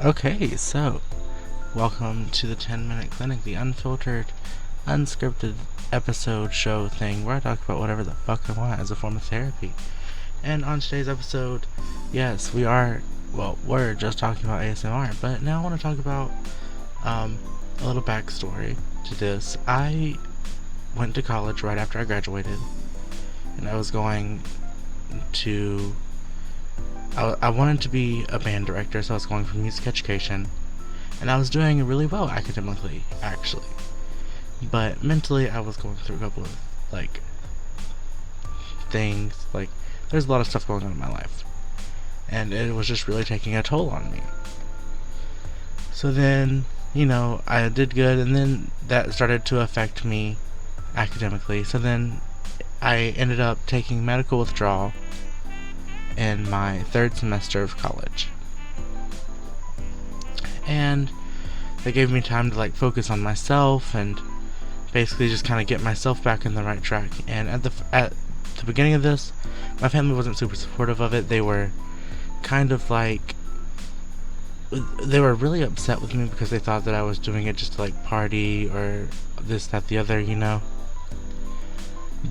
Okay, so welcome to the 10-Minute Clinic, the unfiltered, unscripted episode show thing where I talk about whatever the fuck I want as a form of therapy. And on today's episode, yes, we're just talking about ASMR, but now I want to talk about a little backstory to this. I went to college right after I graduated, and I was going to I wanted to be a band director, so I was going for music education, and I was doing really well academically, actually. But mentally, I was going through a couple of, things, there's a lot of stuff going on in my life, and it was just really taking a toll on me. So then, I did good, and then that started to affect me academically, so then I ended up taking medical withdrawal in my third semester of college. And they gave me time to focus on myself and basically just kind of get myself back in the right track. And at the beginning of this, my family wasn't super supportive of it. They were kind of they were really upset with me because they thought that I was doing it just to party or this, that, the other,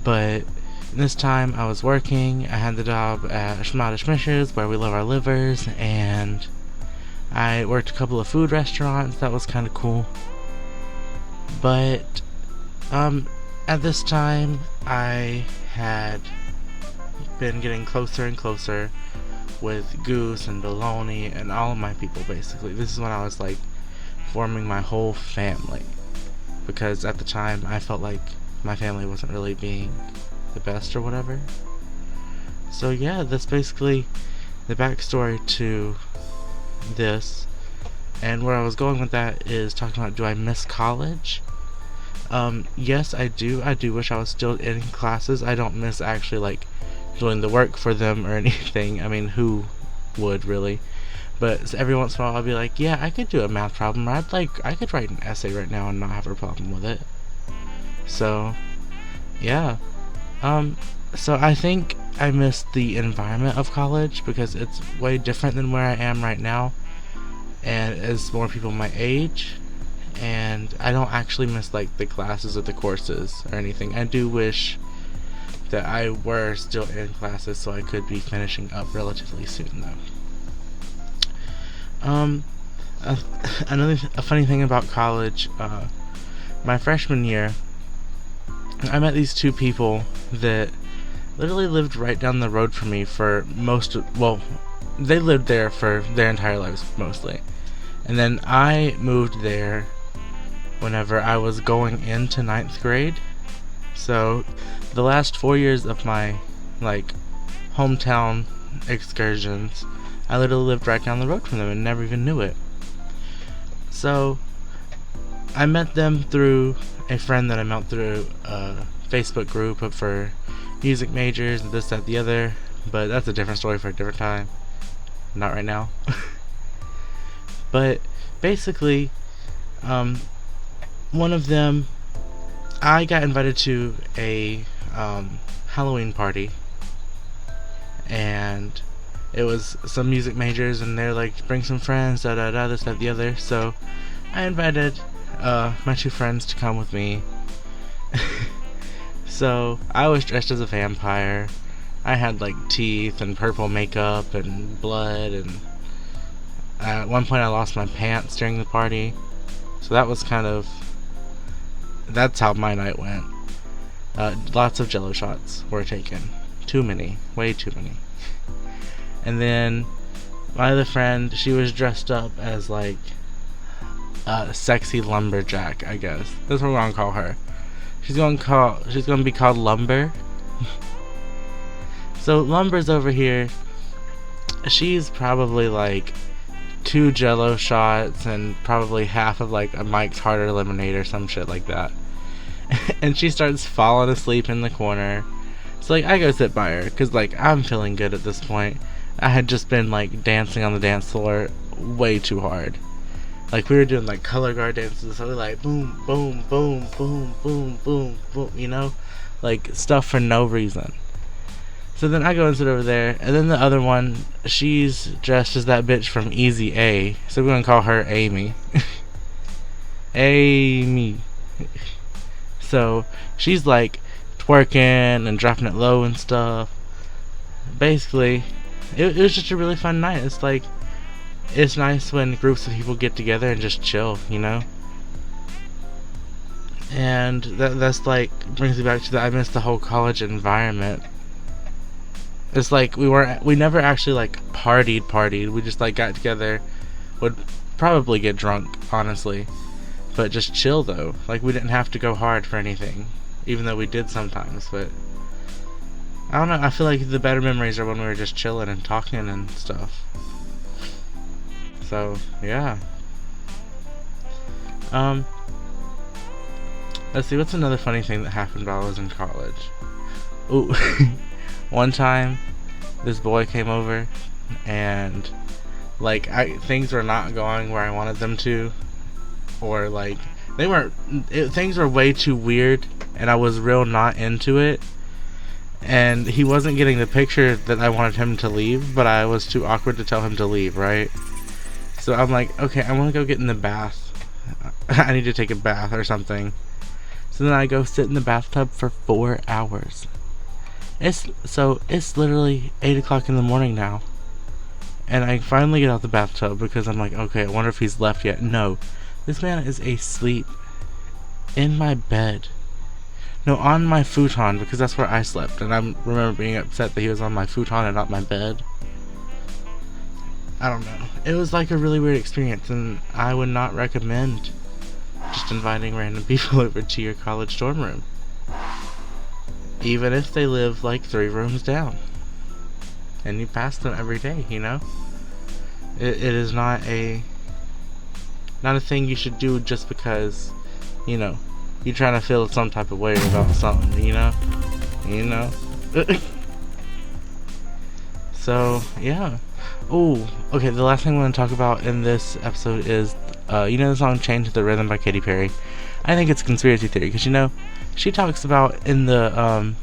But this time I was working. I had the job at Schmada Schmisches, where we love our livers, and I worked a couple of food restaurants. That was kind of cool. But at this time I had been getting closer and closer with Goose and Baloney and all of my people. Basically, this is when I was forming my whole family, because at the time I felt like my family wasn't really being the best or whatever. So yeah, that's basically the backstory to this. And where I was going with that is talking about, do I miss college? Yes, I do. I do wish I was still in classes. I don't miss actually doing the work for them or anything. I mean, who would really? But every once in a while I'll be like, yeah, I could do a math problem, or I could write an essay right now and not have a problem with it. So yeah. So I think I miss the environment of college because it's way different than where I am right now, and it's more people my age, and I don't actually miss the classes or the courses or anything. I do wish that I were still in classes so I could be finishing up relatively soon though. A funny thing about college, my freshman year, I met these two people that literally lived right down the road from me for they lived there for their entire lives mostly. And then I moved there whenever I was going into 9th grade. So the last 4 years of my hometown excursions, I literally lived right down the road from them and never even knew it. So I met them through a friend that I met through a Facebook group for music majors and this, that, the other, but that's a different story for a different time. Not right now. But basically, one of them, I got invited to a Halloween party, and it was some music majors, and they're bring some friends, da da da, this, that, the other. So I invited my two friends to come with me. So I was dressed as a vampire. I had teeth and purple makeup and blood, and at one point I lost my pants during the party. So that's how my night went. Lots of Jello shots were taken. Too many. Way too many. And then my other friend, she was dressed up as sexy lumberjack, I guess. That's what we're gonna call her. She's gonna be called Lumber. So Lumber's over here. She's probably 2 Jello shots and probably half of a Mike's Harder lemonade or some shit like that. And she starts falling asleep in the corner. So I go sit by her because I'm feeling good at this point. I had just been dancing on the dance floor way too hard. We were doing color guard dances, so we boom, boom, boom, boom, boom, boom, boom, stuff for no reason. So then I go and sit over there, and then the other one, she's dressed as that bitch from Easy A, so we're gonna call her Amy. Amy. So she's like twerking and dropping it low and stuff. Basically, it was just a really fun night. It's like, it's nice when groups of people get together and just chill, you know? And that's like, brings me back to I miss the whole college environment. It's like we never actually like partied. We just like got together, would probably get drunk, honestly, but just chill though. Like, we didn't have to go hard for anything, even though we did sometimes. But I don't know, I feel like the better memories are when we were just chilling and talking and stuff. So yeah. Let's see, what's another funny thing that happened while I was in college? Ooh. One time, this boy came over, and like things were not going where I wanted them to, or like things were way too weird, and I was real not into it. And he wasn't getting the picture that I wanted him to leave, but I was too awkward to tell him to leave, right? So I'm like, okay, I want to go get in the bath. I need to take a bath or something. So then I go sit in the bathtub for 4 hours. It's literally 8 o'clock in the morning now, and I finally get out the bathtub because I'm like, okay, I wonder if he's left yet. No, this man is asleep in my bed. No, on my futon, because that's where I slept, and I remember being upset that he was on my futon and not my bed. I don't know. It was like a really weird experience, and I would not recommend just inviting random people over to your college dorm room, even if they live like 3 rooms down and you pass them every day, you know? It is not a thing you should do just because, you know, you're trying to feel some type of way about something, you know? So yeah. Oh, okay, the last thing I want to talk about in this episode is you know the song Chained to the Rhythm by Katy Perry? I think it's a conspiracy theory, because, you know, she talks about in the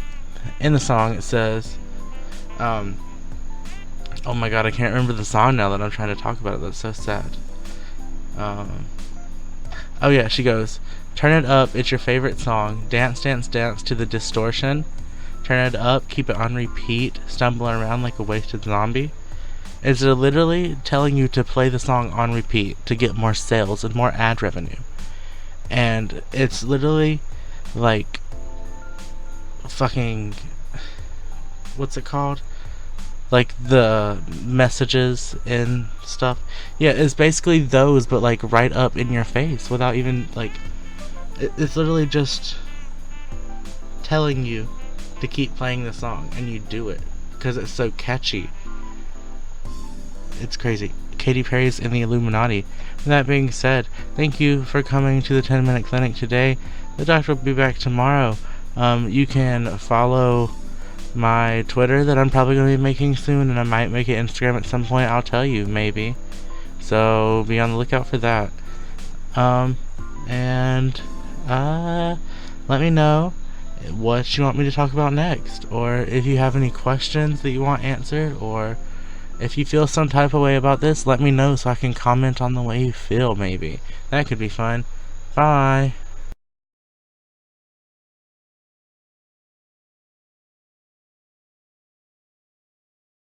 song, it says, oh my god, I can't remember the song now that I'm trying to talk about it. That's so sad. Oh yeah, she goes, turn it up, it's your favorite song, dance, dance, dance to the distortion, turn it up, keep it on repeat, stumbling around like a wasted zombie. It's literally telling you to play the song on repeat to get more sales and more ad revenue. And it's literally like fucking, what's it called? Like the messages and stuff. Yeah, it's basically those, but like right up in your face without even like, it's literally just telling you to keep playing the song, and you do it because it's so catchy. It's crazy. Katy Perry's in the Illuminati. With that being said, thank you for coming to the 10-minute clinic today. The doctor will be back tomorrow. You can follow my Twitter that I'm probably going to be making soon, and I might make it Instagram at some point. I'll tell you, maybe. So be on the lookout for that. And let me know what you want me to talk about next, or if you have any questions that you want answered, or if you feel some type of way about this, let me know so I can comment on the way you feel, maybe. That could be fun. Bye.